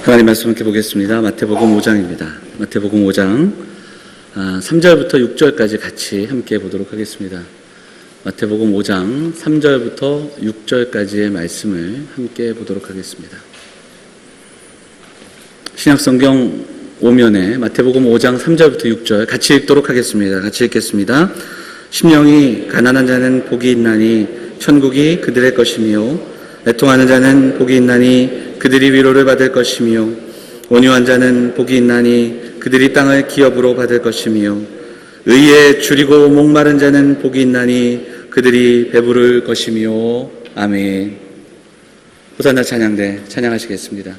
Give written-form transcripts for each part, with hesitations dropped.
하나님 말씀 함께 보겠습니다. 마태복음 5장입니다. 마태복음 5장 3절부터 6절까지 같이 함께 보도록 하겠습니다. 마태복음 5장 3절부터 6절까지의 말씀을 함께 보도록 하겠습니다. 신약성경 5면에 마태복음 5장 3절부터 6절 같이 읽도록 하겠습니다. 같이 읽겠습니다. 심령이 가난한 자는 복이 있나니 천국이 그들의 것이며 애통하는 자는 복이 있나니 그들이 위로를 받을 것이며 온유한 자는 복이 있나니 그들이 땅을 기업으로 받을 것이며 의에 줄이고 목마른 자는 복이 있나니 그들이 배부를 것이며 아멘. 호산나 찬양대 찬양하시겠습니다.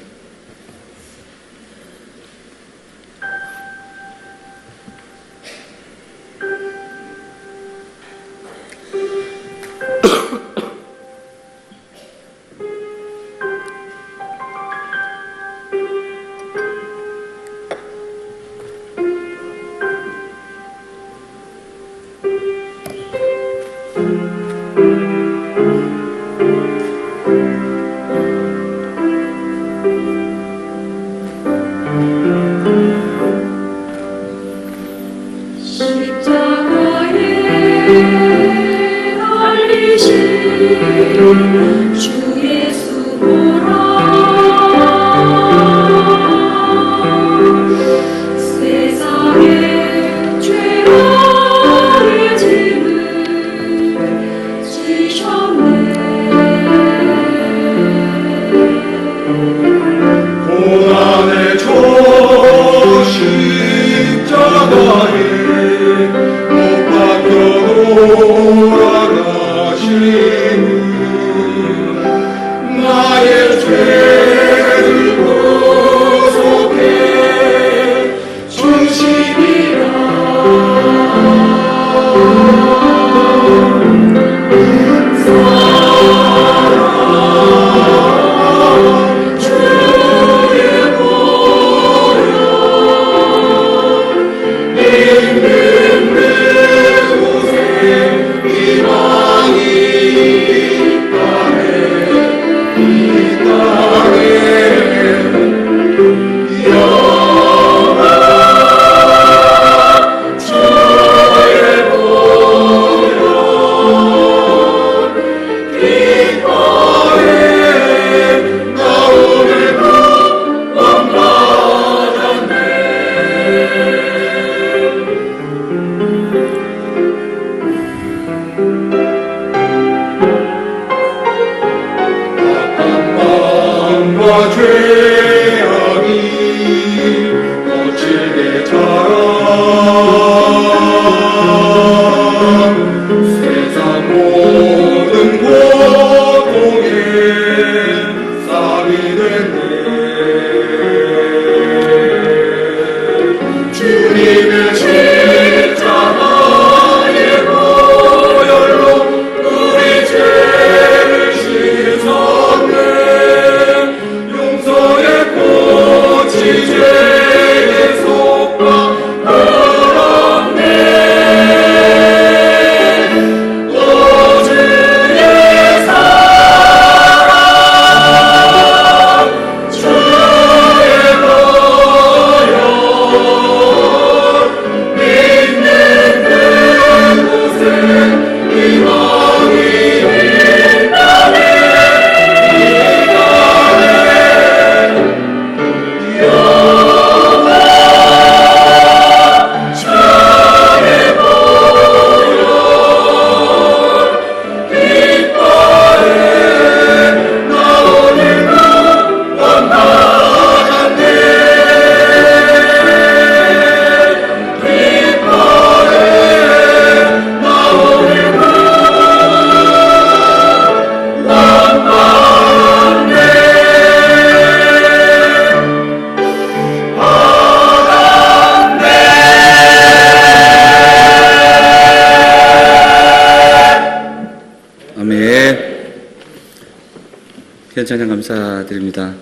찬양 감사드립니다.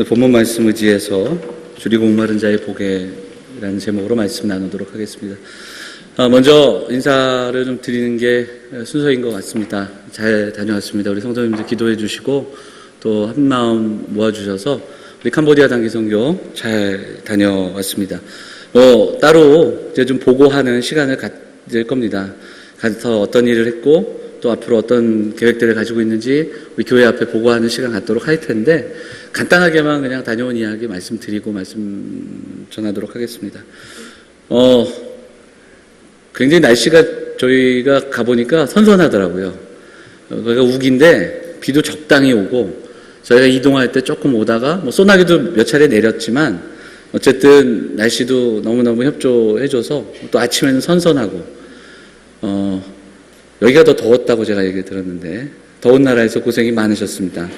본문 말씀 의지해서 줄이고 목마른 자의 복에라는 제목으로 말씀 나누도록 하겠습니다. 먼저 인사를 좀 드리는 게 순서인 것 같습니다. 잘 다녀왔습니다. 우리 성도님들 기도해 주시고 또 한마음 모아주셔서 우리 캄보디아 단기 선교 잘 다녀왔습니다. 따로 이제 좀 보고하는 시간을 가질 겁니다. 가서 어떤 일을 했고 또 앞으로 어떤 계획들을 가지고 있는지 우리 교회 앞에 보고하는 시간 갖도록 할 텐데, 간단하게만 그냥 다녀온 이야기 말씀드리고 말씀 전하도록 하겠습니다. 굉장히 날씨가 저희가 가보니까 선선하더라고요. 거기가 우기인데 비도 적당히 오고, 저희가 이동할 때 조금 오다가 소나기도 몇 차례 내렸지만 어쨌든 날씨도 너무너무 협조해줘서 또 아침에는 선선하고, 여기가 더 더웠다고 제가 얘기 들었는데 더운 나라에서 고생이 많으셨습니다.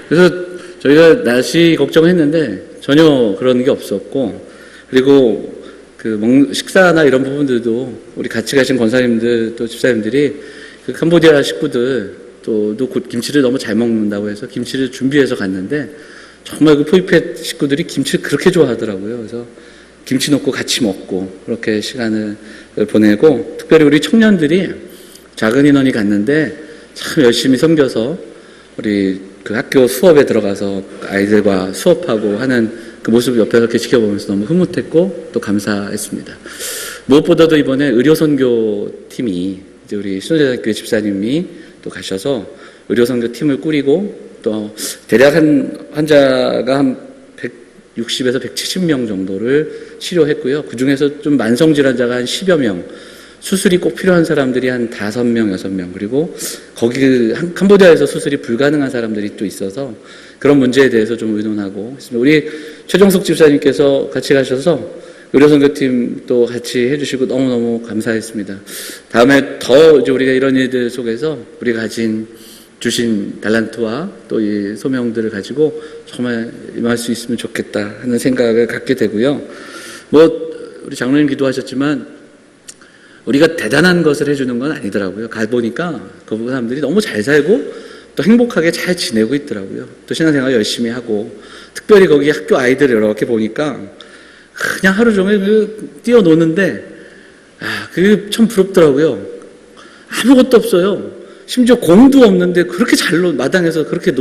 그래서 저희가 날씨 걱정했는데 전혀 그런 게 없었고, 그리고 식사나 이런 부분들도 우리 같이 가신 권사님들 또 집사님들이 그 캄보디아 식구들 또 김치를 너무 잘 먹는다고 해서 김치를 준비해서 갔는데, 정말 그 포이펫 식구들이 김치를 그렇게 좋아하더라고요. 그래서 김치 넣고 같이 먹고 그렇게 시간을 보내고, 특별히 우리 청년들이 작은 인원이 갔는데 참 열심히 섬겨서 우리 그 학교 수업에 들어가서 아이들과 수업하고 하는 그 모습을 옆에서 이렇게 지켜보면서 너무 흐뭇했고 또 감사했습니다. 무엇보다도 이번에 의료선교팀이 이제 우리 신호대학교의 집사님이 또 가셔서 의료선교팀을 꾸리고, 또 대략 환자가 한 160에서 170명 정도를 치료했고요. 그 중에서 좀 만성질환자가 한 10여 명, 수술이 꼭 필요한 사람들이 한 5명, 6명, 그리고 거기 캄보디아에서 수술이 불가능한 사람들이 또 있어서 그런 문제에 대해서 좀 의논하고 있습니다. 우리 최정숙 집사님께서 같이 가셔서 의료선교팀 또 같이 해주시고 너무너무 감사했습니다. 다음에 더 이제 우리가 이런 일들 속에서 우리가 주신 달란트와 또 이 소명들을 가지고 정말 임할 수 있으면 좋겠다 하는 생각을 갖게 되고요. 우리 장로님 기도하셨지만 우리가 대단한 것을 해주는 건 아니더라고요. 가보니까 그 사람들이 너무 잘 살고 또 행복하게 잘 지내고 있더라고요. 또 신앙생활 열심히 하고, 특별히 거기 학교 아이들을 이렇게 보니까 그냥 하루 종일 뛰어노는데, 그게 참 부럽더라고요. 아무것도 없어요. 심지어 공도 없는데 그렇게 마당에서 그렇게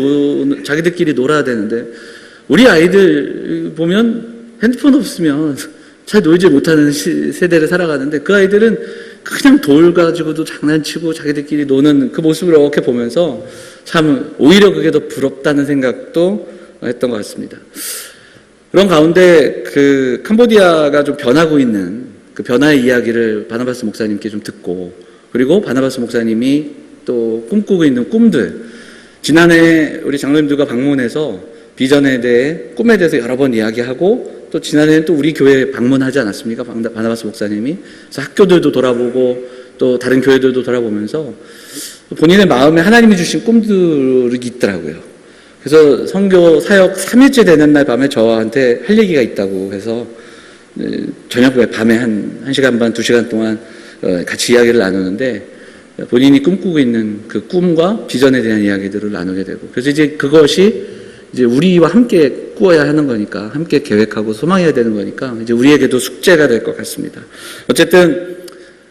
자기들끼리 놀아야 되는데, 우리 아이들 보면 핸드폰 없으면 잘 놀지 못하는 세대를 살아가는데, 그 아이들은 그냥 돌 가지고도 장난치고 자기들끼리 노는 그 모습을 이렇게 보면서 참 오히려 그게 더 부럽다는 생각도 했던 것 같습니다. 그런 가운데 그 캄보디아가 좀 변하고 있는 그 변화의 이야기를 바나바스 목사님께 좀 듣고, 그리고 바나바스 목사님이 또 꿈꾸고 있는 꿈들, 지난해 우리 장로님들과 방문해서 비전에 대해, 꿈에 대해서 여러 번 이야기하고, 또 지난해는 또 우리 교회 방문하지 않았습니까? 바나바스 목사님이. 그래서 학교들도 돌아보고 또 다른 교회들도 돌아보면서 본인의 마음에 하나님이 주신 꿈들이 있더라고요. 그래서 선교 사역 3일째 되는 날 밤에 저한테 할 얘기가 있다고 해서 저녁에 밤에 한 1시간 반, 2시간 동안 같이 이야기를 나누는데, 본인이 꿈꾸고 있는 그 꿈과 비전에 대한 이야기들을 나누게 되고, 그래서 이제 그것이 이제 우리와 함께 꾸어야 하는 거니까, 함께 계획하고 소망해야 되는 거니까 이제 우리에게도 숙제가 될 것 같습니다. 어쨌든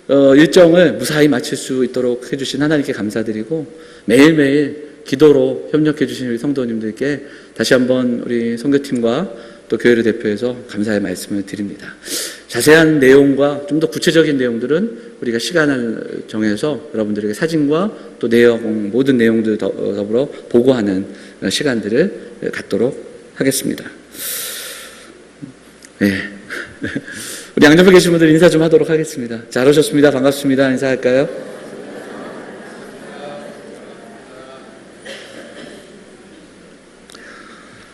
일정을 무사히 마칠 수 있도록 해주신 하나님께 감사드리고, 매일매일 기도로 협력해 주신 우리 성도님들께 다시 한번 우리 선교팀과 또 교회를 대표해서 감사의 말씀을 드립니다. 자세한 내용과 좀 더 구체적인 내용들은 우리가 시간을 정해서 여러분들에게 사진과 또 내용, 모든 내용들 더불어 보고하는 시간들을 갖도록 하겠습니다. 네. 우리 양옆에 계신 분들 인사 좀 하도록 하겠습니다. 잘 오셨습니다. 반갑습니다. 인사할까요?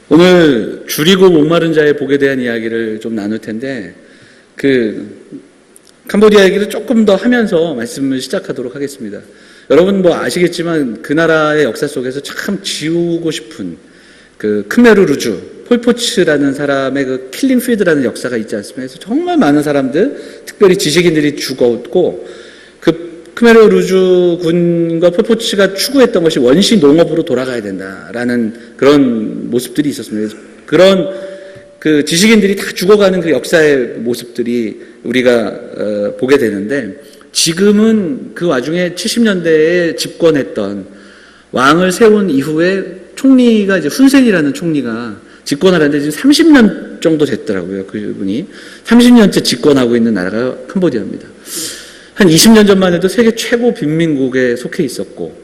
오늘 줄이고 목마른 자의 복에 대한 이야기를 좀 나눌 텐데, 캄보디아 얘기를 조금 더 하면서 말씀을 시작하도록 하겠습니다. 여러분 아시겠지만 그 나라의 역사 속에서 참 지우고 싶은 크메르루주, 폴포츠라는 사람의 킬링필드라는 역사가 있지 않습니까? 그래서 정말 많은 사람들, 특별히 지식인들이 죽었고, 크메르루주 군과 폴포츠가 추구했던 것이 원시 농업으로 돌아가야 된다라는 그런 모습들이 있었습니다. 그런 지식인들이 다 죽어가는 그 역사의 모습들이 우리가 보게 되는데, 지금은 그 와중에 70년대에 집권했던 왕을 세운 이후에 총리가 이제 훈센이라는 총리가 집권을 하는데 지금 30년 정도 됐더라고요. 그분이 30년째 집권하고 있는 나라가 캄보디아입니다. 한 20년 전만 해도 세계 최고 빈민국에 속해 있었고,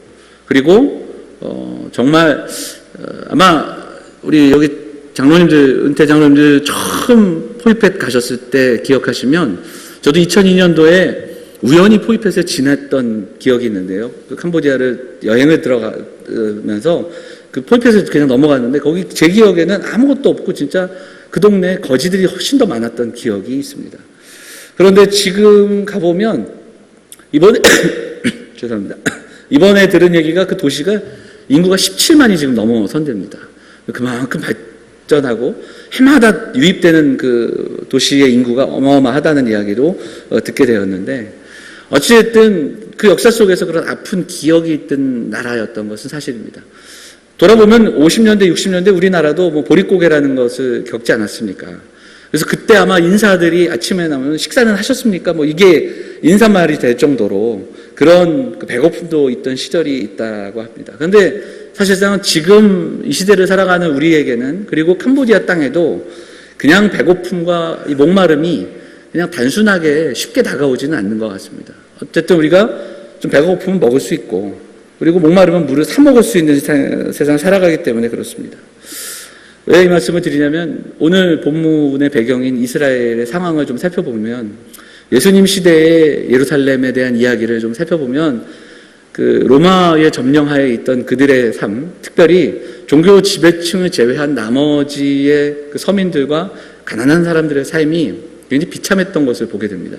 그리고 정말 아마 우리 여기 장로님들, 은퇴 장로님들 처음 포이펫 가셨을 때 기억하시면, 저도 2002년도에 우연히 포이펫에 지냈던 기억이 있는데요. 그 캄보디아를 여행을 들어가면서 그 포이펫에 그냥 넘어갔는데, 거기 제 기억에는 아무것도 없고 진짜 그 동네에 거지들이 훨씬 더 많았던 기억이 있습니다. 그런데 지금 가보면 이번에 죄송합니다. 이번에 들은 얘기가 그 도시가 인구가 17만이 지금 넘어선답니다. 그만큼 발전하고 해마다 유입되는 그 도시의 인구가 어마어마하다는 이야기로 듣게 되었는데, 어찌됐든 그 역사 속에서 그런 아픈 기억이 있던 나라였던 것은 사실입니다. 돌아보면 50년대, 60년대 우리나라도 뭐 보릿고개라는 것을 겪지 않았습니까? 그래서 그때 아마 인사들이 아침에 나오면 식사는 하셨습니까? 뭐 이게 인사말이 될 정도로 그런 배고픔도 있던 시절이 있다고 합니다. 그런데 사실상 지금 이 시대를 살아가는 우리에게는, 그리고 캄보디아 땅에도 그냥 배고픔과 이 목마름이 그냥 단순하게 쉽게 다가오지는 않는 것 같습니다. 어쨌든 우리가 좀 배고프면 먹을 수 있고, 그리고 목마르면 물을 사 먹을 수 있는 세상을 살아가기 때문에 그렇습니다. 왜 이 말씀을 드리냐면, 오늘 본문의 배경인 이스라엘의 상황을 좀 살펴보면, 예수님 시대의 예루살렘에 대한 이야기를 좀 살펴보면, 그 로마의 점령하에 있던 그들의 삶, 특별히 종교 지배층을 제외한 나머지의 그 서민들과 가난한 사람들의 삶이 굉장히 비참했던 것을 보게 됩니다.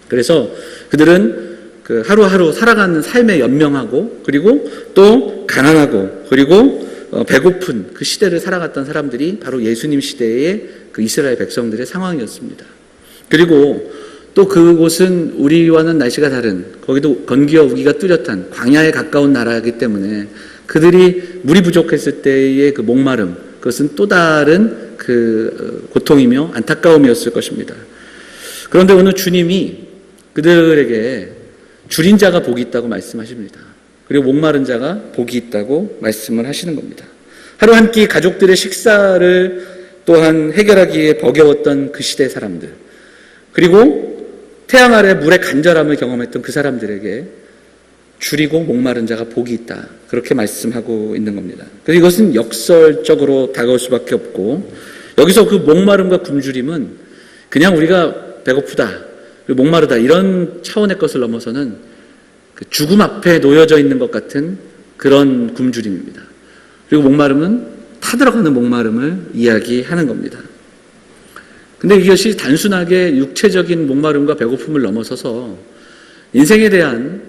그래서 그들은 그 하루하루 살아가는 삶에 연명하고, 그리고 또 가난하고, 그리고 배고픈 그 시대를 살아갔던 사람들이 바로 예수님 시대의 그 이스라엘 백성들의 상황이었습니다. 그리고 또 그곳은 우리와는 날씨가 다른, 거기도 건기와 우기가 뚜렷한 광야에 가까운 나라이기 때문에 그들이 물이 부족했을 때의 그 목마름, 그것은 또 다른 그 고통이며 안타까움이었을 것입니다. 그런데 오늘 주님이 그들에게 줄인 자가 복이 있다고 말씀하십니다. 그리고 목마른 자가 복이 있다고 말씀을 하시는 겁니다. 하루 한 끼 가족들의 식사를 또한 해결하기에 버거웠던 그 시대 사람들, 그리고 태양 아래 물의 간절함을 경험했던 그 사람들에게 줄이고 목마른 자가 복이 있다, 그렇게 말씀하고 있는 겁니다. 그래서 이것은 역설적으로 다가올 수밖에 없고, 여기서 그 목마름과 굶주림은 그냥 우리가 배고프다, 그리고 목마르다 이런 차원의 것을 넘어서는 그 죽음 앞에 놓여져 있는 것 같은 그런 굶주림입니다. 그리고 목마름은 타들어가는 목마름을 이야기하는 겁니다. 근데 이것이 단순하게 육체적인 목마름과 배고픔을 넘어서서 인생에 대한,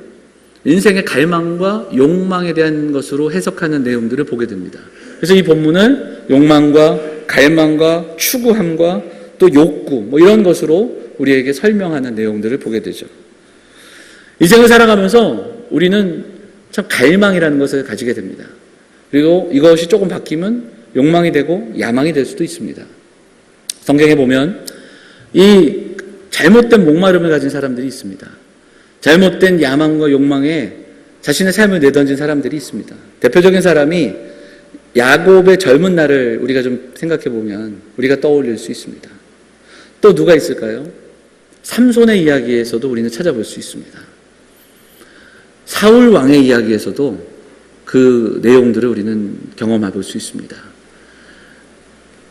인생의 갈망과 욕망에 대한 것으로 해석하는 내용들을 보게 됩니다. 그래서 이 본문을 욕망과 갈망과 추구함과 또 욕구, 뭐 이런 것으로 우리에게 설명하는 내용들을 보게 되죠. 인생을 살아가면서 우리는 참 갈망이라는 것을 가지게 됩니다. 그리고 이것이 조금 바뀌면 욕망이 되고 야망이 될 수도 있습니다. 성경에 보면 이 잘못된 목마름을 가진 사람들이 있습니다. 잘못된 야망과 욕망에 자신의 삶을 내던진 사람들이 있습니다. 대표적인 사람이 야곱의 젊은 날을 우리가 좀 생각해 보면 우리가 떠올릴 수 있습니다. 또 누가 있을까요? 삼손의 이야기에서도 우리는 찾아볼 수 있습니다. 사울 왕의 이야기에서도 그 내용들을 우리는 경험해 볼 수 있습니다.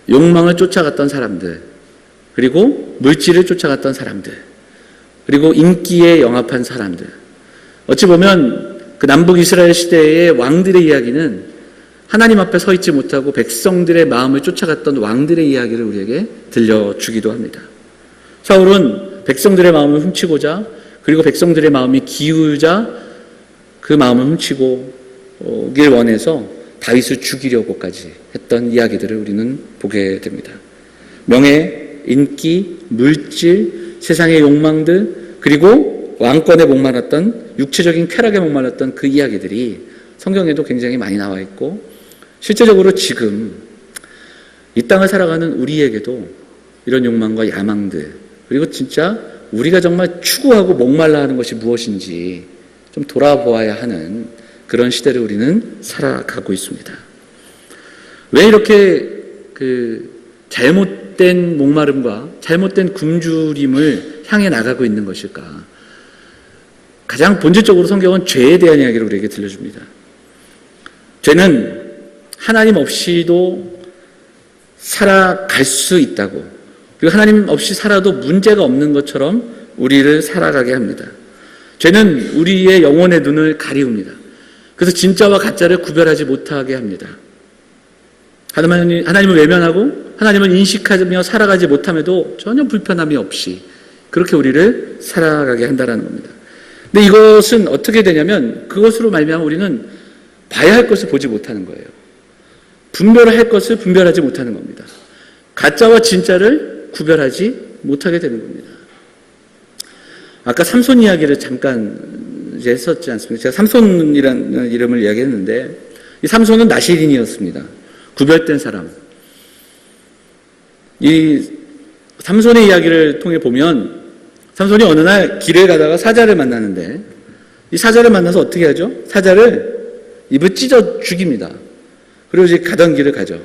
욕망을 쫓아갔던 사람들, 그리고 물질을 쫓아갔던 사람들, 그리고 인기에 영합한 사람들. 어찌 보면 그 남북 이스라엘 시대의 왕들의 이야기는 하나님 앞에 서 있지 못하고 백성들의 마음을 쫓아갔던 왕들의 이야기를 우리에게 들려주기도 합니다. 사울은 백성들의 마음을 훔치고자, 그리고 백성들의 마음이 기울자 그 마음을 훔치고길 원해서 다윗을 죽이려고까지 했던 이야기들을 우리는 보게 됩니다. 명예, 인기, 물질, 세상의 욕망들, 그리고 왕권에 목말랐던, 육체적인 쾌락에 목말랐던 그 이야기들이 성경에도 굉장히 많이 나와 있고, 실제적으로 지금 이 땅을 살아가는 우리에게도 이런 욕망과 야망들, 그리고 진짜 우리가 정말 추구하고 목말라 하는 것이 무엇인지 좀 돌아보아야 하는 그런 시대를 우리는 살아가고 있습니다. 왜 이렇게 잘못된 목마름과 잘못된 굶주림을 향해 나가고 있는 것일까? 가장 본질적으로 성경은 죄에 대한 이야기를 우리에게 들려줍니다. 죄는 하나님 없이도 살아갈 수 있다고, 그리고 하나님 없이 살아도 문제가 없는 것처럼 우리를 살아가게 합니다. 죄는 우리의 영혼의 눈을 가리웁니다. 그래서 진짜와 가짜를 구별하지 못하게 합니다. 하나님을 외면하고 하나님을 인식하며 살아가지 못함에도 전혀 불편함이 없이 그렇게 우리를 살아가게 한다는 겁니다. 근데 이것은 어떻게 되냐면, 그것으로 말미암아 우리는 봐야 할 것을 보지 못하는 거예요. 분별할 것을 분별하지 못하는 겁니다. 가짜와 진짜를 구별하지 못하게 되는 겁니다. 아까 삼손 이야기를 잠깐 이제 했었지 않습니까? 제가 삼손이라는 이름을 이야기했는데, 이 삼손은 나실인이었습니다. 구별된 사람. 이 삼손의 이야기를 통해 보면, 삼손이 어느 날 길을 가다가 사자를 만나는데, 이 사자를 만나서 어떻게 하죠? 사자를 입을 찢어 죽입니다. 그리고 이제 가던 길을 가죠.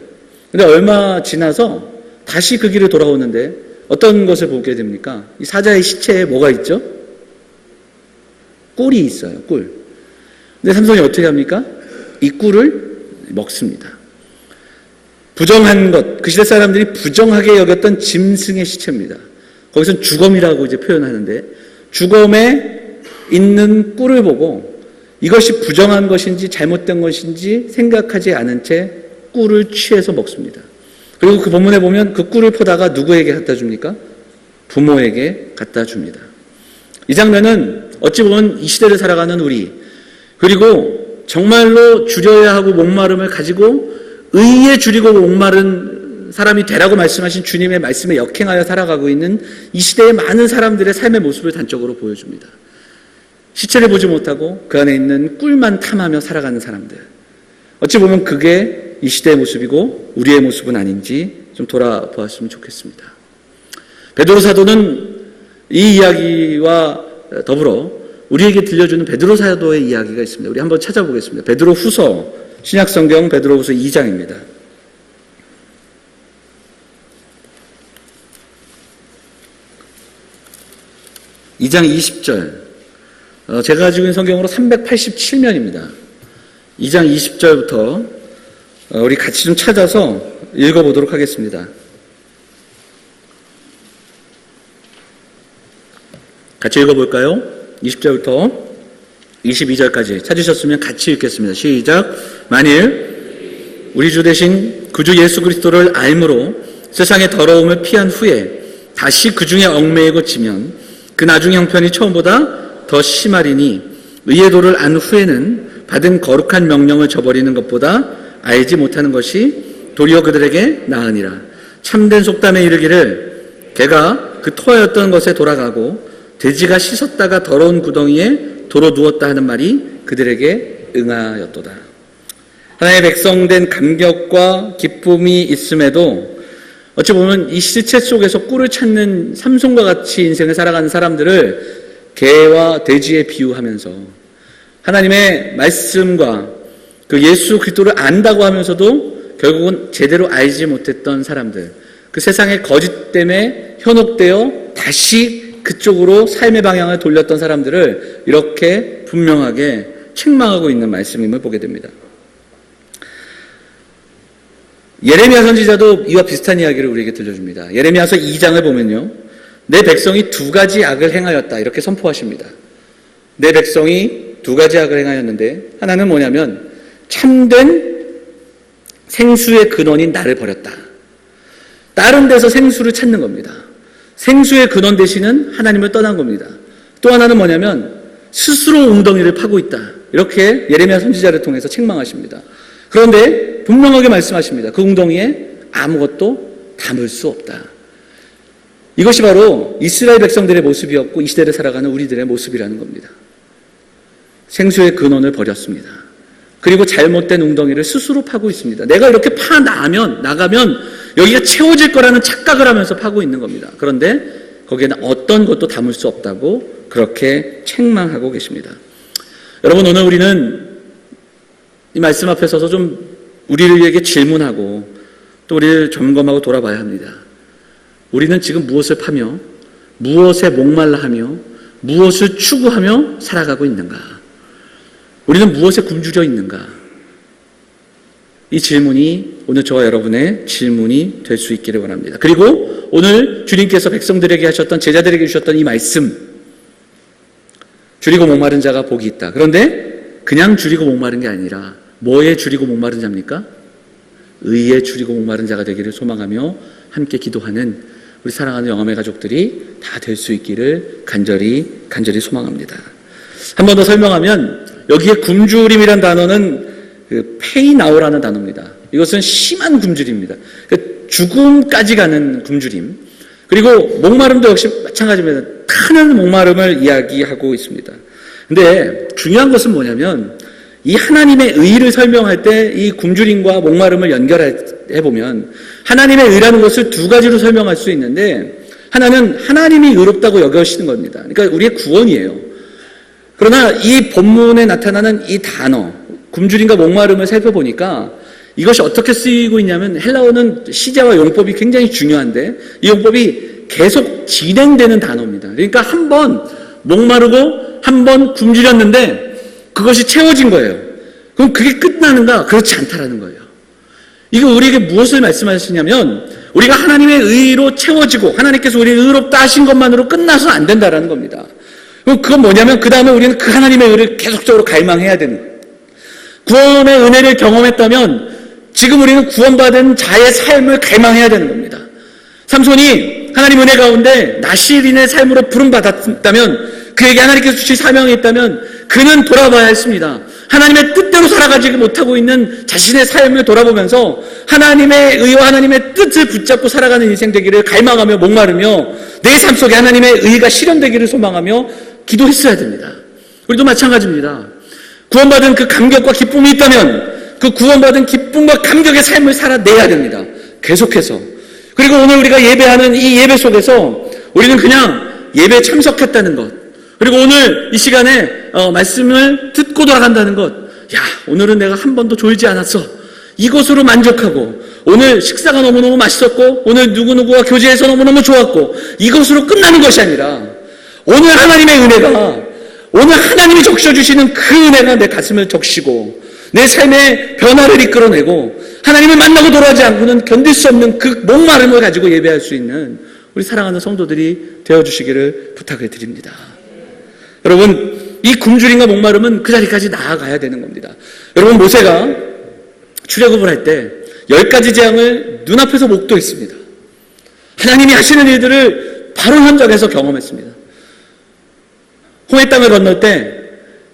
근데 얼마 지나서 다시 그 길을 돌아오는데 어떤 것을 보게 됩니까? 이 사자의 시체에 뭐가 있죠? 꿀이 있어요, 꿀. 근데 삼손이 어떻게 합니까? 이 꿀을 먹습니다. 부정한 것, 그 시대 사람들이 부정하게 여겼던 짐승의 시체입니다. 거기서는 주검이라고 이제 표현하는데, 주검에 있는 꿀을 보고 이것이 부정한 것인지 잘못된 것인지 생각하지 않은 채 꿀을 취해서 먹습니다. 그리고 그 본문에 보면 그 꿀을 퍼다가 누구에게 갖다 줍니까? 부모에게 갖다 줍니다. 이 장면은 어찌 보면 이 시대를 살아가는 우리, 그리고 정말로 줄여야 하고 목마름을 가지고 의에 줄이고 목마른 사람이 되라고 말씀하신 주님의 말씀에 역행하여 살아가고 있는 이 시대의 많은 사람들의 삶의 모습을 단적으로 보여줍니다. 시체를 보지 못하고 그 안에 있는 꿀만 탐하며 살아가는 사람들. 어찌 보면 그게 이 시대의 모습이고 우리의 모습은 아닌지 좀 돌아보았으면 좋겠습니다. 베드로 사도는 이 이야기와 더불어 우리에게 들려주는 베드로 사도의 이야기가 있습니다. 우리 한번 찾아보겠습니다. 베드로 후서, 신약성경 베드로 후서 2장입니다. 2장 20절. 제가 가지고 있는 성경으로 387면입니다. 2장 20절부터 우리 같이 좀 찾아서 읽어보도록 하겠습니다. 같이 읽어볼까요? 20절부터 22절까지 찾으셨으면 같이 읽겠습니다. 시작. 만일 우리 주 되신 구주 예수 그리스도를 알므로 세상의 더러움을 피한 후에 다시 그 중에 얽매이고 지면 그 나중 형편이 처음보다 더 심하리니, 의의 도를 안 후에는 받은 거룩한 명령을 저버리는 것보다 알지 못하는 것이 도리어 그들에게 나으니라. 참된 속담에 이르기를 개가 그 토하였던 것에 돌아가고 돼지가 씻었다가 더러운 구덩이에 도로 누웠다 하는 말이 그들에게 응하였도다. 하나님의 백성된 감격과 기쁨이 있음에도 어찌 보면 이 시체 속에서 꿀을 찾는 삼손과 같이 인생을 살아가는 사람들을 개와 돼지에 비유하면서 하나님의 말씀과 그 예수 그리스도를 안다고 하면서도 결국은 제대로 알지 못했던 사람들, 그 세상의 거짓 때문에 현혹되어 다시 그쪽으로 삶의 방향을 돌렸던 사람들을 이렇게 분명하게 책망하고 있는 말씀임을 보게 됩니다. 예레미야 선지자도 이와 비슷한 이야기를 우리에게 들려줍니다. 예레미야서 2장을 보면요, 내 백성이 두 가지 악을 행하였다 이렇게 선포하십니다. 내 백성이 두 가지 악을 행하였는데, 하나는 뭐냐면 참된 생수의 근원인 나를 버렸다. 다른 데서 생수를 찾는 겁니다. 생수의 근원 대신은 하나님을 떠난 겁니다. 또 하나는 뭐냐면 스스로 웅덩이를 파고 있다. 이렇게 예레미야 선지자를 통해서 책망하십니다. 그런데 분명하게 말씀하십니다. 그 웅덩이에 아무것도 담을 수 없다. 이것이 바로 이스라엘 백성들의 모습이었고 이 시대를 살아가는 우리들의 모습이라는 겁니다. 생수의 근원을 버렸습니다. 그리고 잘못된 웅덩이를 스스로 파고 있습니다. 내가 이렇게 나가면 여기가 채워질 거라는 착각을 하면서 파고 있는 겁니다. 그런데 거기에는 어떤 것도 담을 수 없다고 그렇게 책망하고 계십니다. 여러분, 오늘 우리는 이 말씀 앞에 서서 좀 우리에게 질문하고 또 우리를 점검하고 돌아봐야 합니다. 우리는 지금 무엇을 파며 무엇에 목말라 하며 무엇을 추구하며 살아가고 있는가? 우리는 무엇에 굶주려 있는가? 이 질문이 오늘 저와 여러분의 질문이 될 수 있기를 원합니다. 그리고 오늘 주님께서 백성들에게 하셨던, 제자들에게 주셨던 이 말씀, 줄이고 목마른 자가 복이 있다. 그런데 그냥 줄이고 목마른 게 아니라 뭐에 줄이고 목마른 자입니까? 의에 줄이고 목마른 자가 되기를 소망하며 함께 기도하는 우리 사랑하는 영암의 가족들이 다 될 수 있기를 간절히 소망합니다. 한 번 더 설명하면 여기에 굶주림이란 단어는 페이나오라는 단어입니다. 이것은 심한 굶주림입니다. 죽음까지 가는 굶주림. 그리고 목마름도 역시 마찬가지입니다. 타는 목마름을 이야기하고 있습니다. 근데 중요한 것은 뭐냐면 이 하나님의 의를 설명할 때 이 굶주림과 목마름을 연결해 보면 하나님의 의라는 것을 두 가지로 설명할 수 있는데, 하나는 하나님이 의롭다고 여겨시는 겁니다. 그러니까 우리의 구원이에요. 그러나 이 본문에 나타나는 이 단어, 굶주림과 목마름을 살펴보니까 이것이 어떻게 쓰이고 있냐면, 헬라어는 시제와 용법이 굉장히 중요한데 이 용법이 계속 진행되는 단어입니다. 그러니까 한 번 목마르고 한 번 굶주렸는데 그것이 채워진 거예요. 그럼 그게 끝나는가? 그렇지 않다라는 거예요. 이거 우리에게 무엇을 말씀하시냐면, 우리가 하나님의 의로 채워지고 하나님께서 우리를 의롭다 하신 것만으로 끝나서는 안 된다라는 겁니다. 그럼 그건 뭐냐면 그 다음에 우리는 그 하나님의 의를 계속적으로 갈망해야 되는 거예요. 구원의 은혜를 경험했다면 지금 우리는 구원받은 자의 삶을 갈망해야 되는 겁니다. 삼손이 하나님 은혜 가운데 나실인의 삶으로 부름받았다면, 그에게 하나님께서 주신 사명이 있다면 그는 돌아봐야 했습니다. 하나님의 뜻대로 살아가지 못하고 있는 자신의 삶을 돌아보면서 하나님의 의와 하나님의 뜻을 붙잡고 살아가는 인생 되기를 갈망하며 목마르며 내 삶 속에 하나님의 의가 실현되기를 소망하며 기도했어야 됩니다. 우리도 마찬가지입니다. 구원받은 그 감격과 기쁨이 있다면 그 구원받은 기쁨과 감격의 삶을 살아내야 됩니다. 계속해서. 그리고 오늘 우리가 예배하는 이 예배 속에서 우리는 그냥 예배에 참석했다는 것, 그리고 오늘 이 시간에 말씀을 듣고 돌아간다는 것, 야, 오늘은 내가 한 번도 졸지 않았어, 이것으로 만족하고, 오늘 식사가 너무너무 맛있었고, 오늘 누구누구와 교제해서 너무너무 좋았고, 이것으로 끝나는 것이 아니라 오늘 하나님의 은혜가, 오늘 하나님이 적셔주시는 그 은혜가 내 가슴을 적시고 내 삶의 변화를 이끌어내고 하나님을 만나고 돌아가지 않고는 견딜 수 없는 그 목마름을 가지고 예배할 수 있는 우리 사랑하는 성도들이 되어주시기를 부탁을 드립니다. 여러분, 이 굶주림과 목마름은 그 자리까지 나아가야 되는 겁니다. 여러분, 모세가 출애굽을 할 때 10가지 재앙을 눈앞에서 목도했습니다. 하나님이 하시는 일들을 바로 현장에서 경험했습니다. 홍해 땅을 건널 때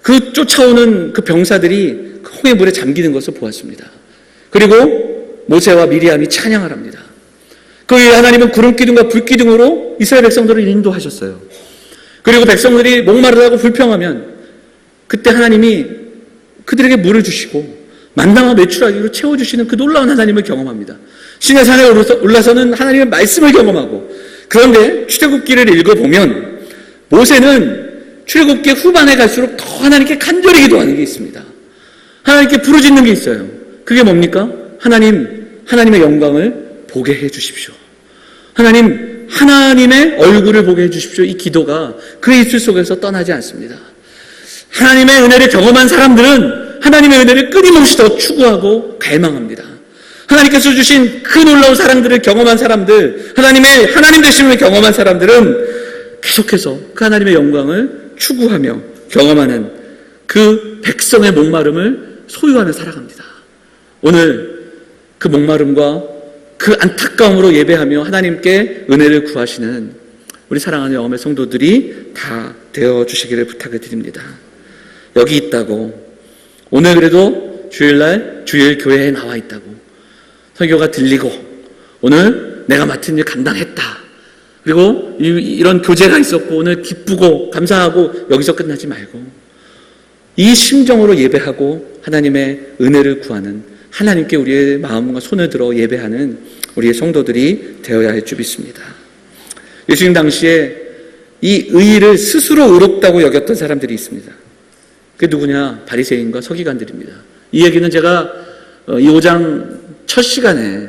그 쫓아오는 그 병사들이 그 홍해 물에 잠기는 것을 보았습니다. 그리고 모세와 미리암이 찬양을 합니다. 그 위에 하나님은 구름 기둥과 불 기둥으로 이스라엘 백성들을 인도하셨어요. 그리고 백성들이 목마르다고 불평하면 그때 하나님이 그들에게 물을 주시고 만나와 메추라기로 채워주시는 그 놀라운 하나님을 경험합니다. 시내산에 올라서는 하나님의 말씀을 경험하고, 그런데 출애굽기를 읽어보면 모세는 출애굽기 후반에 갈수록 더 하나님께 간절히 기도하는 게 있습니다. 하나님께 부르짖는 게 있어요. 그게 뭡니까? 하나님의 영광을 보게 해 주십시오. 하나님의 얼굴을 보게 해 주십시오. 이 기도가 그의 입술 속에서 떠나지 않습니다. 하나님의 은혜를 경험한 사람들은 하나님의 은혜를 끊임없이 더 추구하고 갈망합니다. 하나님께서 주신 그 놀라운 사랑들을 경험한 사람들, 하나님 되심을 경험한 사람들은 계속해서 그 하나님의 영광을 추구하며 경험하는 그 백성의 목마름을 소유하며 살아갑니다. 오늘 그 목마름과 그 안타까움으로 예배하며 하나님께 은혜를 구하시는 우리 사랑하는 영암의 성도들이 다 되어주시기를 부탁을 드립니다. 여기 있다고, 오늘 그래도 주일날 주일 교회에 나와 있다고, 설교가 들리고 오늘 내가 맡은 일 감당했다, 그리고 이런 교제가 있었고 오늘 기쁘고 감사하고 여기서 끝나지 말고 이 심정으로 예배하고 하나님의 은혜를 구하는, 하나님께 우리의 마음과 손을 들어 예배하는 우리의 성도들이 되어야 할 줄 믿습니다. 예수님 당시에 이 의를 스스로 의롭다고 여겼던 사람들이 있습니다. 그게 누구냐? 바리새인과 서기관들입니다. 이 얘기는 제가 이 5장 첫 시간에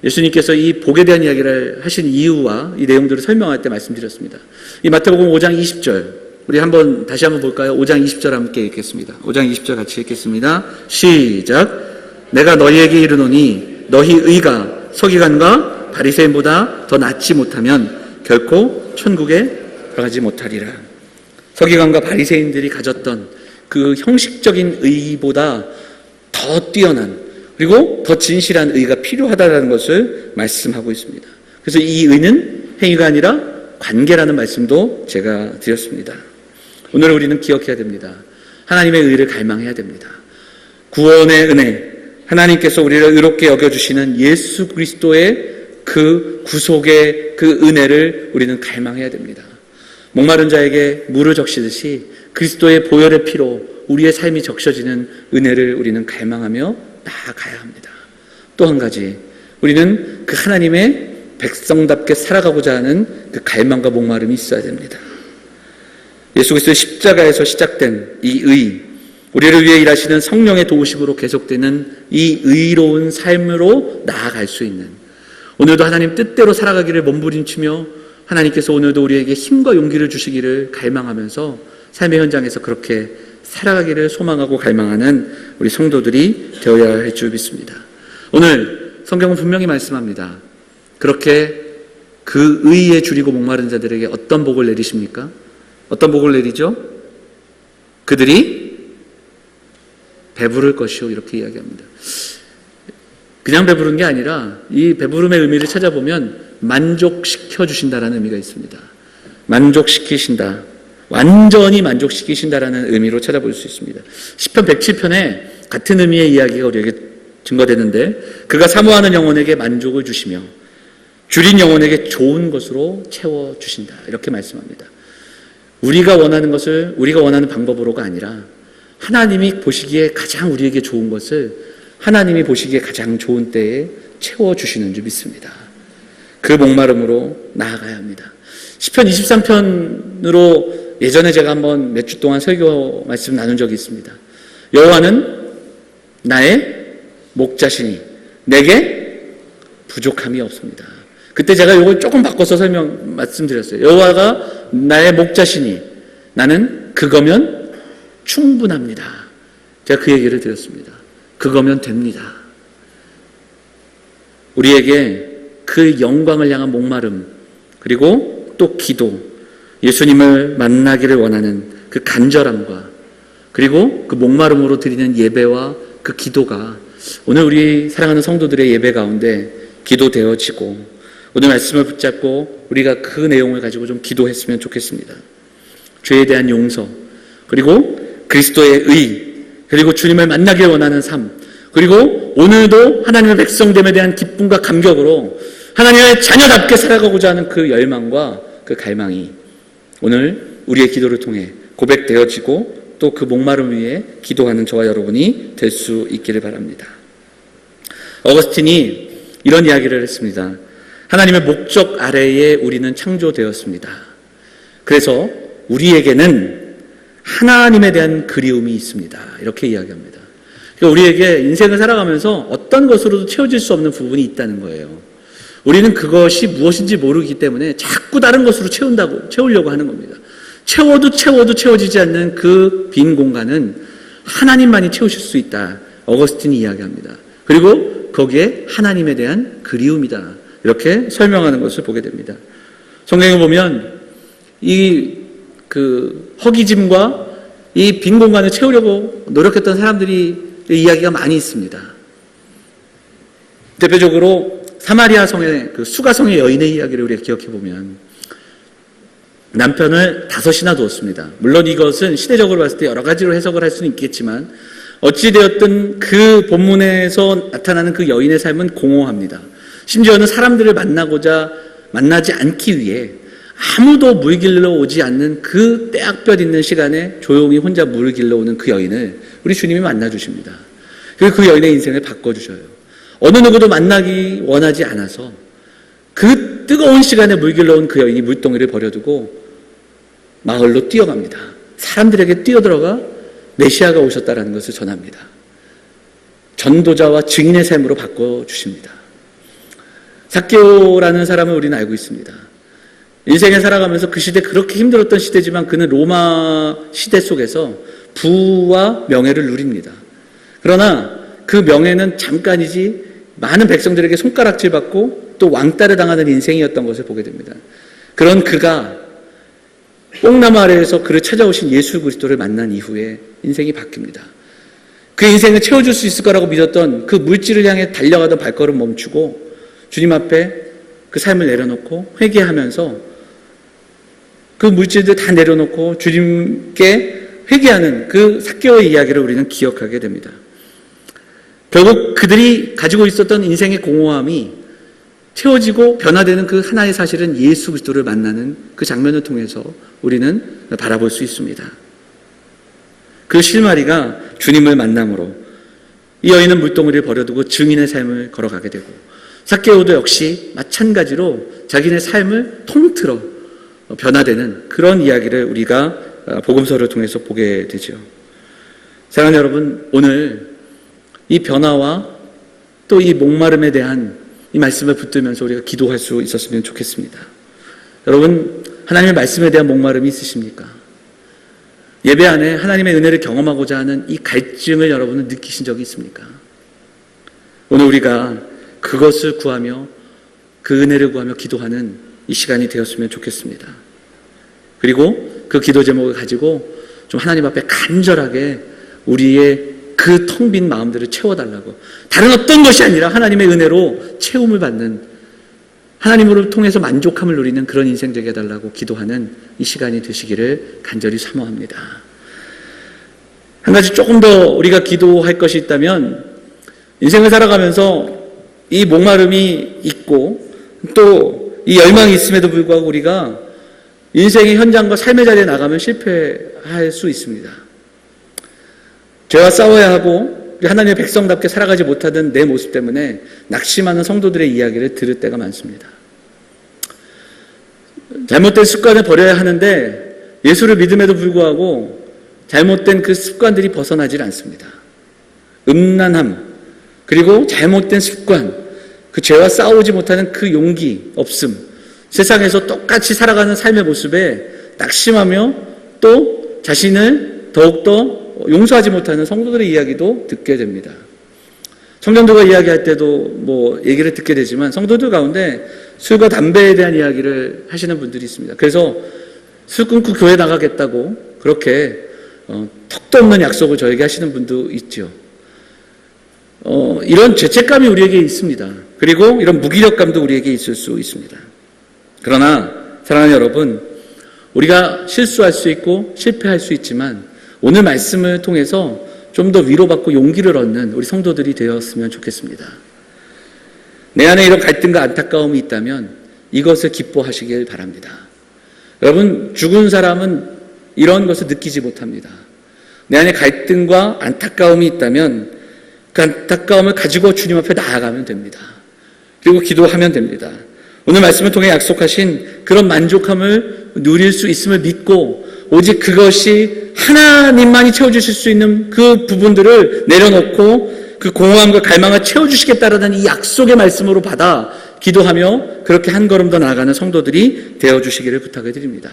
예수님께서 이 복에 대한 이야기를 하신 이유와 이 내용들을 설명할 때 말씀드렸습니다. 이 마태복음 5장 20절, 우리 다시 한번 볼까요? 5장 20절 함께 읽겠습니다. 5장 20절 같이 읽겠습니다. 시작. 내가 너희에게 이르노니 너희 의가 서기관과 바리새인보다 더 낫지 못하면 결코 천국에 들어가지 못하리라. 서기관과 바리새인들이 가졌던 그 형식적인 의보다 더 뛰어난 그리고 더 진실한 의가 필요하다는 것을 말씀하고 있습니다. 그래서 이 의는 행위가 아니라 관계라는 말씀도 제가 드렸습니다. 오늘 우리는 기억해야 됩니다. 하나님의 의를 갈망해야 됩니다. 구원의 은혜, 하나님께서 우리를 의롭게 여겨주시는 예수 그리스도의 그 구속의 그 은혜를 우리는 갈망해야 됩니다. 목마른 자에게 물을 적시듯이 그리스도의 보혈의 피로 우리의 삶이 적셔지는 은혜를 우리는 갈망하며 나아가야 합니다. 또 한 가지, 우리는 그 하나님의 백성답게 살아가고자 하는 그 갈망과 목마름이 있어야 됩니다. 예수 그리스도의 십자가에서 시작된 이 의, 우리를 위해 일하시는 성령의 도우심으로 계속되는 이 의로운 삶으로 나아갈 수 있는, 오늘도 하나님 뜻대로 살아가기를 몸부림치며 하나님께서 오늘도 우리에게 힘과 용기를 주시기를 갈망하면서 삶의 현장에서 그렇게 살아가기를 소망하고 갈망하는 우리 성도들이 되어야 할 줄 믿습니다. 오늘 성경은 분명히 말씀합니다. 그렇게 그 의에 줄이고 목마른 자들에게 어떤 복을 내리십니까? 어떤 복을 내리죠? 그들이 배부를 것이요, 이렇게 이야기합니다. 그냥 배부른 게 아니라 이 배부름의 의미를 찾아보면 만족시켜 주신다라는 의미가 있습니다. 만족시키신다, 완전히 만족시키신다라는 의미로 찾아볼 수 있습니다. 시편 107편에 같은 의미의 이야기가 우리에게 증거되는데, 그가 사모하는 영혼에게 만족을 주시며 줄인 영혼에게 좋은 것으로 채워주신다, 이렇게 말씀합니다. 우리가 원하는 것을 우리가 원하는 방법으로가 아니라 하나님이 보시기에 가장 우리에게 좋은 것을 하나님이 보시기에 가장 좋은 때에 채워주시는 줄 믿습니다. 그 목마름으로 나아가야 합니다. 시편 23편으로 예전에 제가 한번 몇 주 동안 설교 말씀 나눈 적이 있습니다. 여호와는 나의 목자시니 내게 부족함이 없습니다. 그때 제가 이걸 조금 바꿔서 말씀드렸어요. 여호와가 나의 목자시니 나는 그거면 충분합니다. 제가 그 얘기를 드렸습니다. 그거면 됩니다. 우리에게 그 영광을 향한 목마름, 그리고 또 기도, 예수님을 만나기를 원하는 그 간절함과 그리고 그 목마름으로 드리는 예배와 그 기도가 오늘 우리 사랑하는 성도들의 예배 가운데 기도되어지고, 오늘 말씀을 붙잡고 우리가 그 내용을 가지고 좀 기도했으면 좋겠습니다. 죄에 대한 용서, 그리고 그리스도의 의, 그리고 주님을 만나길 원하는 삶, 그리고 오늘도 하나님의 백성됨에 대한 기쁨과 감격으로 하나님의 자녀답게 살아가고자 하는 그 열망과 그 갈망이 오늘 우리의 기도를 통해 고백되어지고 또 그 목마름 위에 기도하는 저와 여러분이 될 수 있기를 바랍니다. 어거스틴이 이런 이야기를 했습니다. 하나님의 목적 아래에 우리는 창조되었습니다. 그래서 우리에게는 하나님에 대한 그리움이 있습니다. 이렇게 이야기합니다. 그러니까 우리에게 인생을 살아가면서 어떤 것으로도 채워질 수 없는 부분이 있다는 거예요. 우리는 그것이 무엇인지 모르기 때문에 자꾸 다른 것으로 채우려고 하는 겁니다. 채워도 채워지지 않는 그 빈 공간은 하나님만이 채우실 수 있다. 어거스틴이 이야기합니다. 그리고 거기에 하나님에 대한 그리움이다. 이렇게 설명하는 것을 보게 됩니다. 성경에 보면 이 허기짐과 이 빈 공간을 채우려고 노력했던 사람들이 이야기가 많이 있습니다. 대표적으로 사마리아 성의 그 수가성의 여인의 이야기를 우리가 기억해 보면 남편을 5이나 두었습니다. 물론 이것은 시대적으로 봤을 때 여러 가지로 해석을 할 수는 있겠지만 어찌되었든 그 본문에서 나타나는 그 여인의 삶은 공허합니다. 심지어는 사람들을 만나지 않기 위해 아무도 물 길러 오지 않는 그 때악볕 있는 시간에 조용히 혼자 물을 길러 오는 그 여인을 우리 주님이 만나주십니다. 그리고 그 여인의 인생을 바꿔주셔요. 어느 누구도 만나기 원하지 않아서 그 뜨거운 시간에 물 길러 온 그 여인이 물동이를 버려두고 마을로 뛰어갑니다. 사람들에게 뛰어들어가 메시아가 오셨다라는 것을 전합니다. 전도자와 증인의 삶으로 바꿔주십니다. 삭개오라는 사람을 우리는 알고 있습니다. 인생에 살아가면서 그 시대 그렇게 힘들었던 시대지만 그는 로마 시대 속에서 부와 명예를 누립니다. 그러나 그 명예는 잠깐이지 많은 백성들에게 손가락질 받고 또 왕따를 당하는 인생이었던 것을 보게 됩니다. 그런 그가 뽕나무 아래에서 그를 찾아오신 예수 그리스도를 만난 이후에 인생이 바뀝니다. 그 인생을 채워줄 수 있을 거라고 믿었던 그 물질을 향해 달려가던 발걸음 멈추고 주님 앞에 그 삶을 내려놓고 회개하면서 그 물질들 다 내려놓고 주님께 회개하는 그 삭개오의 이야기를 우리는 기억하게 됩니다. 결국 그들이 가지고 있었던 인생의 공허함이 채워지고 변화되는 그 하나의 사실은 예수 그리스도를 만나는 그 장면을 통해서 우리는 바라볼 수 있습니다. 그 실마리가 주님을 만남으로 이 여인은 물동이를 버려두고 증인의 삶을 걸어가게 되고 삭개오도 역시 마찬가지로 자기네 삶을 통틀어 변화되는 그런 이야기를 우리가 복음서를 통해서 보게 되죠. 사랑하는 여러분, 오늘 이 변화와 또 이 목마름에 대한 이 말씀을 붙들면서 우리가 기도할 수 있었으면 좋겠습니다. 여러분, 하나님의 말씀에 대한 목마름이 있으십니까? 예배 안에 하나님의 은혜를 경험하고자 하는 이 갈증을 여러분은 느끼신 적이 있습니까? 오늘 우리가 그것을 구하며 그 은혜를 구하며 기도하는 이 시간이 되었으면 좋겠습니다. 그리고 그 기도 제목을 가지고 좀 하나님 앞에 간절하게 우리의 그 텅 빈 마음들을 채워달라고, 다른 어떤 것이 아니라 하나님의 은혜로 채움을 받는, 하나님으로 통해서 만족함을 누리는 그런 인생 되게 해달라고 기도하는 이 시간이 되시기를 간절히 사모합니다. 한 가지 조금 더 우리가 기도할 것이 있다면, 인생을 살아가면서 이 목마름이 있고 또 이 열망이 있음에도 불구하고 우리가 인생의 현장과 삶의 자리에 나가면 실패할 수 있습니다. 죄와 싸워야 하고 하나님의 백성답게 살아가지 못하던 내 모습 때문에 낙심하는 성도들의 이야기를 들을 때가 많습니다. 잘못된 습관을 버려야 하는데 예수를 믿음에도 불구하고 잘못된 그 습관들이 벗어나질 않습니다. 음란함, 그리고 잘못된 습관, 그 죄와 싸우지 못하는 그 용기 없음, 세상에서 똑같이 살아가는 삶의 모습에 낙심하며 또 자신을 더욱더 용서하지 못하는 성도들의 이야기도 듣게 됩니다. 청년들과 이야기할 때도 얘기를 듣게 되지만 성도들 가운데 술과 담배에 대한 이야기를 하시는 분들이 있습니다. 그래서 술 끊고 교회 나가겠다고 그렇게 턱도 없는 약속을 저에게 하시는 분도 있죠. 이런 죄책감이 우리에게 있습니다. 그리고 이런 무기력감도 우리에게 있을 수 있습니다. 그러나 사랑하는 여러분, 우리가 실수할 수 있고 실패할 수 있지만 오늘 말씀을 통해서 좀 더 위로받고 용기를 얻는 우리 성도들이 되었으면 좋겠습니다. 내 안에 이런 갈등과 안타까움이 있다면 이것을 기뻐하시길 바랍니다. 여러분, 죽은 사람은 이런 것을 느끼지 못합니다. 내 안에 갈등과 안타까움이 있다면 그 안타까움을 가지고 주님 앞에 나아가면 됩니다. 그리고 기도하면 됩니다. 오늘 말씀을 통해 약속하신 그런 만족함을 누릴 수 있음을 믿고 오직 그것이 하나님만이 채워주실 수 있는 그 부분들을 내려놓고 그 공허함과 갈망을 채워주시겠다라는 이 약속의 말씀으로 받아 기도하며 그렇게 한 걸음 더 나아가는 성도들이 되어주시기를 부탁을 드립니다.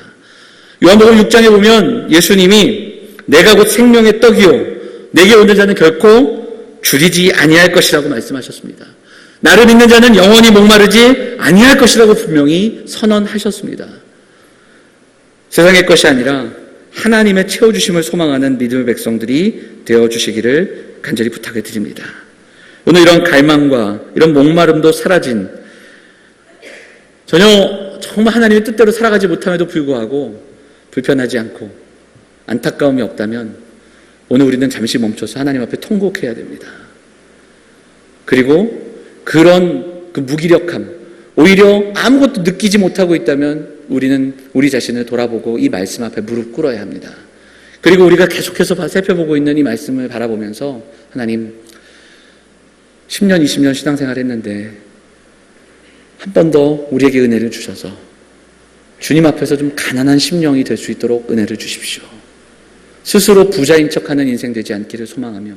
요한복음 6장에 보면 예수님이 내가 곧 생명의 떡이요 내게 오는 자는 결코 줄이지 아니할 것이라고 말씀하셨습니다. 나를 믿는 자는 영원히 목마르지 아니할 것이라고 분명히 선언하셨습니다. 세상의 것이 아니라 하나님의 채워주심을 소망하는 믿음의 백성들이 되어주시기를 간절히 부탁을 드립니다. 오늘 이런 갈망과 이런 목마름도 사라진, 전혀 정말 하나님의 뜻대로 살아가지 못함에도 불구하고 불편하지 않고 안타까움이 없다면 오늘 우리는 잠시 멈춰서 하나님 앞에 통곡해야 됩니다. 그리고 그런 그 무기력함, 오히려 아무것도 느끼지 못하고 있다면 우리는 우리 자신을 돌아보고 이 말씀 앞에 무릎 꿇어야 합니다. 그리고 우리가 계속해서 살펴보고 있는 이 말씀을 바라보면서 하나님, 10년, 20년 신앙생활 했는데 한 번 더 우리에게 은혜를 주셔서 주님 앞에서 좀 가난한 심령이 될 수 있도록 은혜를 주십시오. 스스로 부자인 척하는 인생 되지 않기를 소망하며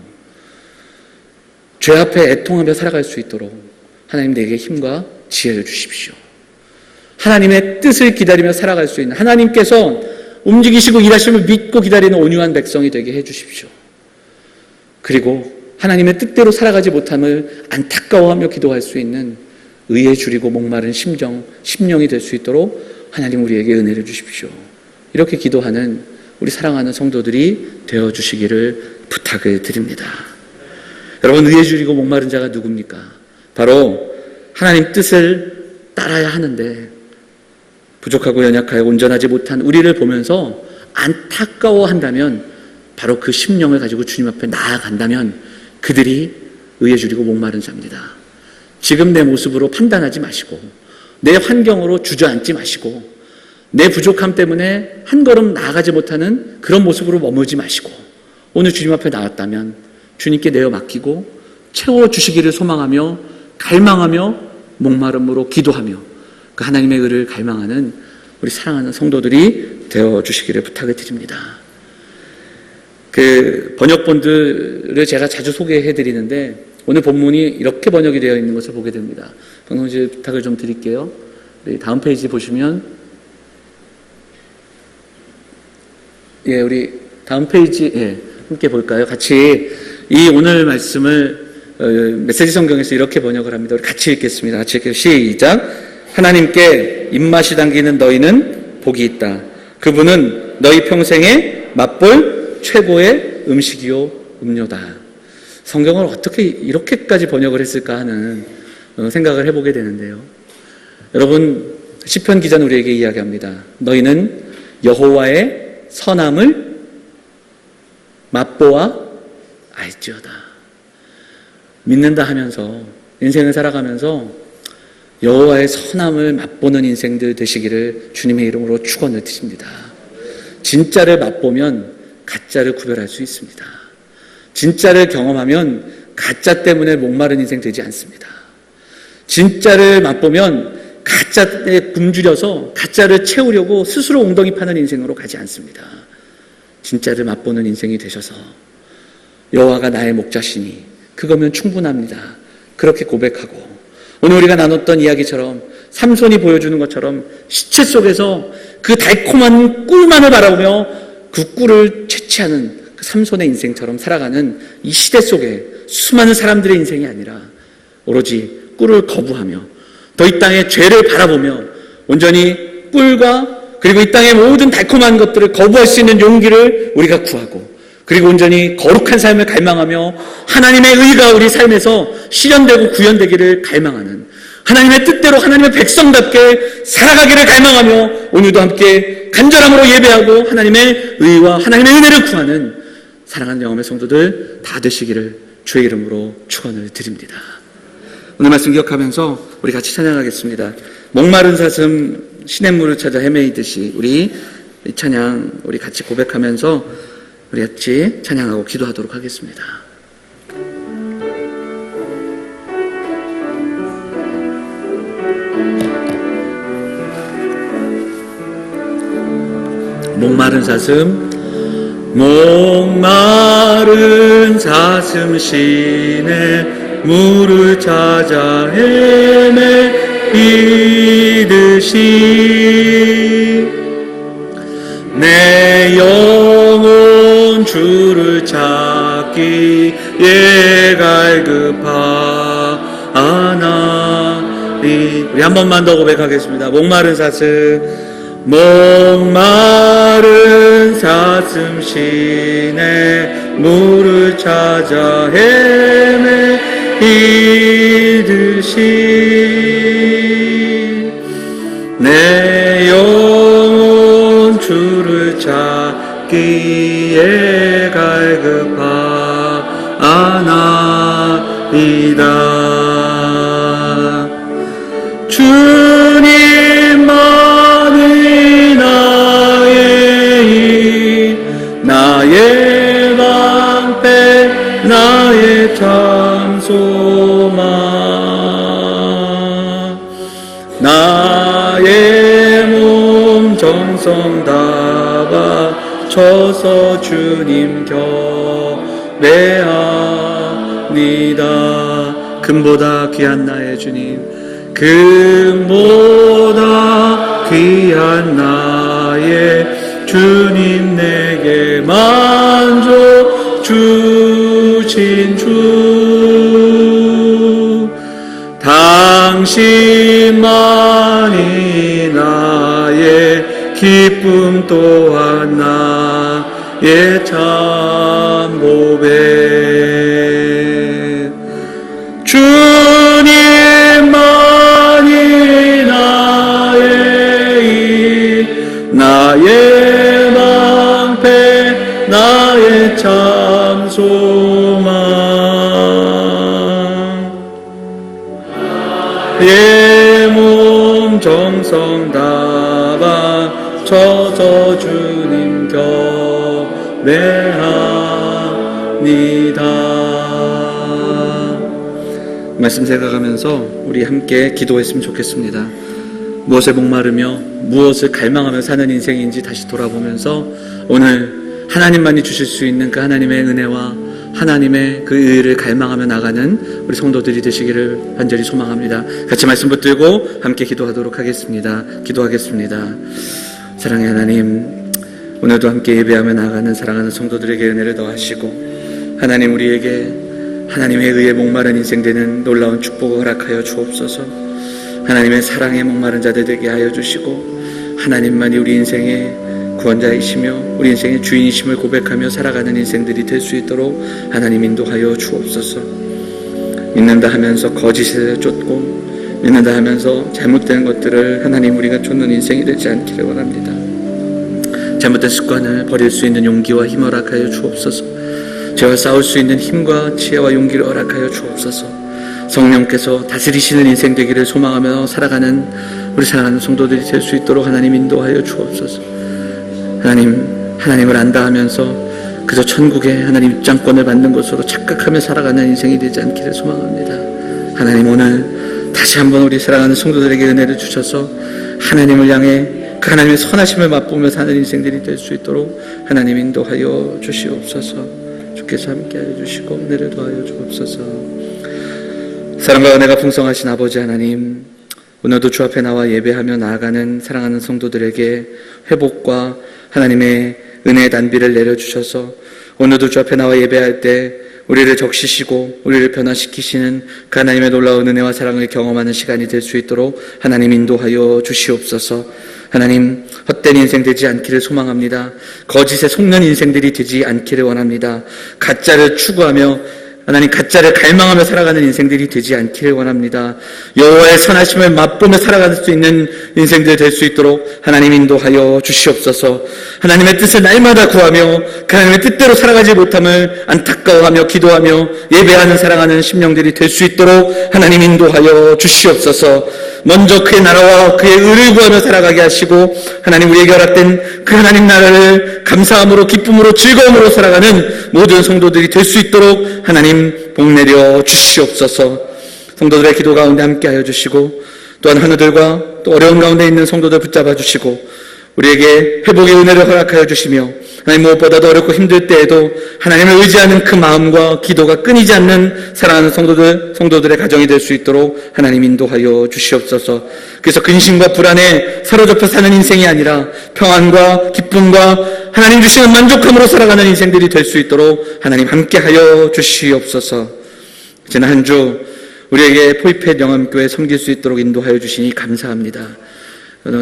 죄 앞에 애통하며 살아갈 수 있도록 하나님 내게 힘과 지혜를 주십시오. 하나님의 뜻을 기다리며 살아갈 수 있는, 하나님께서 움직이시고 일하심을 믿고 기다리는 온유한 백성이 되게 해주십시오. 그리고 하나님의 뜻대로 살아가지 못함을 안타까워하며 기도할 수 있는 의에 줄이고 목마른 심령이 될 수 있도록 하나님 우리에게 은혜를 주십시오. 이렇게 기도하는 우리 사랑하는 성도들이 되어주시기를 부탁을 드립니다. 여러분, 의에 줄이고 목마른 자가 누굽니까? 바로 하나님 뜻을 따라야 하는데 부족하고 연약하여 온전하지 못한 우리를 보면서 안타까워한다면, 바로 그 심령을 가지고 주님 앞에 나아간다면 그들이 의에 줄이고 목마른 자입니다. 지금 내 모습으로 판단하지 마시고, 내 환경으로 주저앉지 마시고, 내 부족함 때문에 한 걸음 나아가지 못하는 그런 모습으로 머물지 마시고, 오늘 주님 앞에 나왔다면 주님께 내어 맡기고 채워주시기를 소망하며 갈망하며 목마름으로 기도하며 그 하나님의 의를 갈망하는 우리 사랑하는 성도들이 되어주시기를 부탁을 드립니다. 그 번역본들을 제가 자주 소개해드리는데 오늘 본문이 이렇게 번역이 되어 있는 것을 보게 됩니다. 방송실 부탁을 좀 드릴게요. 다음 페이지 보시면, 우리 다음 페이지 함께 볼까요? 같이 이 오늘 말씀을 메시지 성경에서 이렇게 번역을 합니다. 우리 같이 읽겠습니다. 같이 읽겠습니다. 시작. 하나님께 입맛이 당기는 너희는 복이 있다. 그분은 너희 평생에 맛볼 최고의 음식이요 음료다. 성경을 어떻게 이렇게까지 번역을 했을까 하는 생각을 해보게 되는데요. 여러분, 시편 기자는 우리에게 이야기합니다. 너희는 여호와의 선함을 맛보아 알지어다. 믿는다 하면서 인생을 살아가면서 여호와의 선함을 맛보는 인생들 되시기를 주님의 이름으로 축원을 드립니다. 진짜를 맛보면 가짜를 구별할 수 있습니다. 진짜를 경험하면 가짜 때문에 목마른 인생 되지 않습니다. 진짜를 맛보면 가짜에 굶주려서 가짜를 채우려고 스스로 엉덩이 파는 인생으로 가지 않습니다. 진짜를 맛보는 인생이 되셔서 여호와가 나의 목자시니 그거면 충분합니다. 그렇게 고백하고, 오늘 우리가 나눴던 이야기처럼 삼손이 보여주는 것처럼 시체 속에서 그 달콤한 꿀만을 바라보며 그 꿀을 채취하는 그 삼손의 인생처럼 살아가는 이 시대 속에 수많은 사람들의 인생이 아니라 오로지 꿀을 거부하며 더 이 땅의 죄를 바라보며 온전히 꿀과 그리고 이 땅의 모든 달콤한 것들을 거부할 수 있는 용기를 우리가 구하고, 그리고 온전히 거룩한 삶을 갈망하며 하나님의 의가 우리 삶에서 실현되고 구현되기를 갈망하는, 하나님의 뜻대로 하나님의 백성답게 살아가기를 갈망하며 오늘도 함께 간절함으로 예배하고 하나님의 의와 하나님의 은혜를 구하는 사랑하는 영혼의 성도들 다 되시기를 주의 이름으로 축원을 드립니다. 오늘 말씀 기억하면서 우리 같이 찬양하겠습니다. 목마른 사슴 시냇물을 찾아 헤매이듯이 우리 이 찬양 우리 같이 고백하면서 우리 같이 찬양하고 기도하도록 하겠습니다. 목마른 사슴, 목마른 사슴 시내 물을 찾아 헤매이듯이 내 영혼 주를 찾기에 갈급하나니. 우리 한 번만 더 고백하겠습니다. 목마른 사슴, 목마른 사슴 시내 물을 찾아 헤매이듯이 내 영혼 주를 찾기에 갈급하나이다. 주님만이 나의 방패, 나의 참소망, 나의 몸 정성 다 바쳐서 주님 곁에 하니 금보다 귀한 나의 주님, 금보다 귀한 나의 주님, 내게 만족 주신 주, 당신만이 나의 기쁨 또한 나의 참 보배. 주님만이 나의 방패, 나의 참 소망. 내 몸 정성 다 바쳐서 주님 경배합니다. 말씀 생각하면서 우리 함께 기도했으면 좋겠습니다. 무엇에 목마르며 무엇을 갈망하며 사는 인생인지 다시 돌아보면서 오늘 하나님만이 주실 수 있는 그 하나님의 은혜와 하나님의 그 의를 갈망하며 나가는 우리 성도들이 되시기를 간절히 소망합니다. 같이 말씀 붙들고 함께 기도하도록 하겠습니다. 기도하겠습니다. 사랑의 하나님, 오늘도 함께 예배하며 나가는 사랑하는 성도들에게 은혜를 더하시고 하나님, 우리에게 하나님의 의에 목마른 인생 되는 놀라운 축복을 허락하여 주옵소서. 하나님의 사랑에 목마른 자들 되게 하여 주시고 하나님만이 우리 인생의 구원자이시며 우리 인생의 주인이심을 고백하며 살아가는 인생들이 될 수 있도록 하나님 인도하여 주옵소서. 믿는다 하면서 거짓을 쫓고 믿는다 하면서 잘못된 것들을 하나님 우리가 쫓는 인생이 되지 않기를 원합니다. 잘못된 습관을 버릴 수 있는 용기와 힘을 허락하여 주옵소서. 죄와 싸울 수 있는 힘과 지혜와 용기를 허락하여 주옵소서. 성령께서 다스리시는 인생 되기를 소망하며 살아가는 우리 사랑하는 성도들이 될 수 있도록 하나님 인도하여 주옵소서. 하나님을 안다 하면서 그저 천국의 하나님 입장권을 받는 것으로 착각하며 살아가는 인생이 되지 않기를 소망합니다. 하나님, 오늘 다시 한번 우리 사랑하는 성도들에게 은혜를 주셔서 하나님을 향해 그 하나님의 선하심을 맛보며 사는 인생들이 될 수 있도록 하나님 인도하여 주시옵소서. 주께서 함께하여 주시고 은혜를 더하여 주옵소서. 사랑과 은혜가 풍성하신 아버지 하나님, 오늘도 주 앞에 나와 예배하며 나아가는 사랑하는 성도들에게 회복과 하나님의 은혜의 단비를 내려주셔서 오늘도 주 앞에 나와 예배할 때 우리를 적시시고 우리를 변화시키시는 그 하나님의 놀라운 은혜와 사랑을 경험하는 시간이 될 수 있도록 하나님 인도하여 주시옵소서. 하나님, 헛된 인생 되지 않기를 소망합니다. 거짓에 속는 인생들이 되지 않기를 원합니다. 가짜를 추구하며 하나님, 가짜를 갈망하며 살아가는 인생들이 되지 않기를 원합니다. 여호와의 선하심을 맛보며 살아갈 수 있는 인생들 될 수 있도록 하나님 인도하여 주시옵소서. 하나님의 뜻을 날마다 구하며 그 하나님의 뜻대로 살아가지 못함을 안타까워하며 기도하며 예배하는 사랑하는 심령들이 될 수 있도록 하나님 인도하여 주시옵소서. 먼저 그의 나라와 그의 의를 구하며 살아가게 하시고 하나님, 우리에게 허락된 그 하나님 나라를 감사함으로 기쁨으로 즐거움으로 살아가는 모든 성도들이 될 수 있도록 하나님 복내려 주시옵소서. 성도들의 기도 가운데 함께하여 주시고 또한 하나들과 또 어려운 가운데 있는 성도들 붙잡아 주시고 우리에게 회복의 은혜를 허락하여 주시며 하나님, 무엇보다도 어렵고 힘들 때에도 하나님을 의지하는 그 마음과 기도가 끊이지 않는 사랑하는 성도들의 가정이 될 수 있도록 하나님 인도하여 주시옵소서. 그래서 근심과 불안에 사로잡혀 사는 인생이 아니라 평안과 기쁨과 하나님 주시는 만족함으로 살아가는 인생들이 될 수 있도록 하나님 함께하여 주시옵소서. 지난 한 주 우리에게 포입해 영암교회 섬길 수 있도록 인도하여 주시니 감사합니다.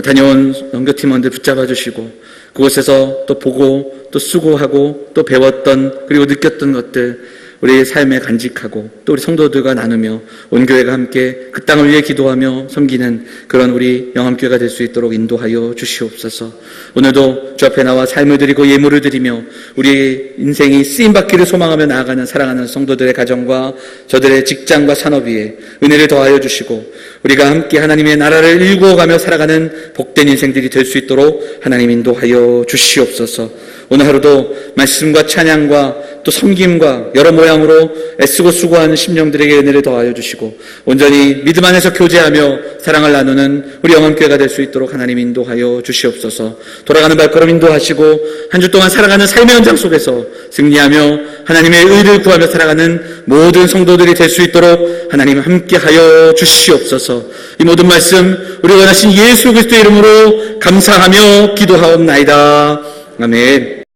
다녀온 선교팀원들 붙잡아 주시고 그곳에서 또 보고 또 수고하고 또 배웠던 그리고 느꼈던 것들 우리의 삶에 간직하고 또 우리 성도들과 나누며 온 교회가 함께 그 땅을 위해 기도하며 섬기는 그런 우리 영암교회가 될 수 있도록 인도하여 주시옵소서. 오늘도 주 앞에 나와 삶을 드리고 예물을 드리며 우리의 인생이 쓰임받기를 소망하며 나아가는 사랑하는 성도들의 가정과 저들의 직장과 산업 위에 은혜를 더하여 주시고 우리가 함께 하나님의 나라를 일구어가며 살아가는 복된 인생들이 될 수 있도록 하나님 인도하여 주시옵소서. 오늘 하루도 말씀과 찬양과 또 섬김과 여러 모양으로 애쓰고 수고하는 심령들에게 은혜를 더하여 주시고 온전히 믿음 안에서 교제하며 사랑을 나누는 우리 영암교회가 될 수 있도록 하나님 인도하여 주시옵소서. 돌아가는 발걸음 인도하시고 한 주 동안 살아가는 삶의 현장 속에서 승리하며 하나님의 의를 구하며 살아가는 모든 성도들이 될 수 있도록 하나님 함께하여 주시옵소서. 이 모든 말씀 우리 원하신 예수 그리스도의 이름으로 감사하며 기도하옵나이다. 아멘.